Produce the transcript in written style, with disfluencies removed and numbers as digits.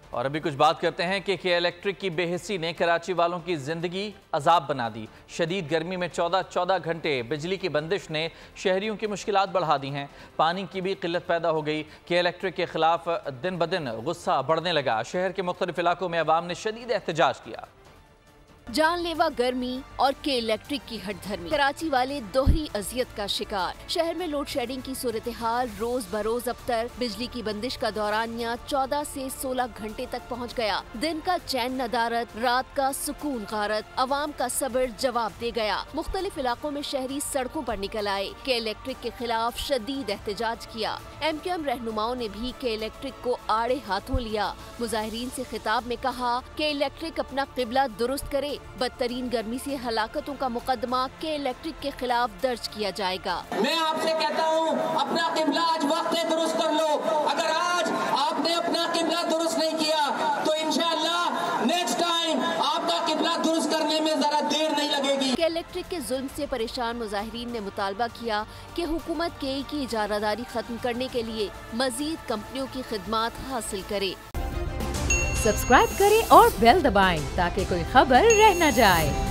اور ابھی کچھ بات کرتے ہیں کہ الیکٹرک کی بے حسی نے کراچی والوں کی زندگی عذاب بنا دی۔ شدید گرمی میں 14 گھنٹے بجلی کی بندش نے شہریوں کی مشکلات بڑھا دی ہیں۔ پانی کی بھی قلت پیدا ہو گئی کہ الیکٹرک کے خلاف دن بدن غصہ بڑھنے لگا۔ شہر کے مختلف علاقوں میں عوام نے شدید احتجاج کیا۔ جان لیوا گرمی اور کے الیکٹرک کی ہٹ دھرمی، کراچی والے دوہری اذیت کا شکار۔ شہر میں لوڈ شیڈنگ کی صورتحال روز بروز ابتر، بجلی کی بندش کا دورانیہ 14 سے 16 گھنٹے تک پہنچ گیا۔ دن کا چین ندارت، رات کا سکون غارت، عوام کا صبر جواب دے گیا۔ مختلف علاقوں میں شہری سڑکوں پر نکل آئے، کے الیکٹرک کے خلاف شدید احتجاج کیا۔ MQM رہنماؤں نے بھی کے الیکٹرک کو آڑے ہاتھوں لیا۔ مظاہرین سے خطاب میں کہا کہ الیکٹرک اپنا قبلہ درست کرے، بدترین گرمی سے ہلاکتوں کا مقدمہ کے الیکٹرک کے خلاف درج کیا جائے گا۔ میں آپ سے کہتا ہوں اپنا قبلہ آج وقت درست کر لو۔ اگر آج آپ نے اپنا قبلہ درست نہیں کیا تو انشاءاللہ نیکسٹ ٹائم آپ کا قبلہ درست کرنے میں ذرا دیر نہیں لگے گی۔ کے الیکٹرک کے ظلم سے پریشان مظاہرین نے مطالبہ کیا کہ حکومت کے کی اجارہ داری ختم کرنے کے لیے مزید کمپنیوں کی خدمات حاصل کرے۔ سبسکرائب کریں اور بیل دبائیں تاکہ کوئی خبر رہ نہ جائے۔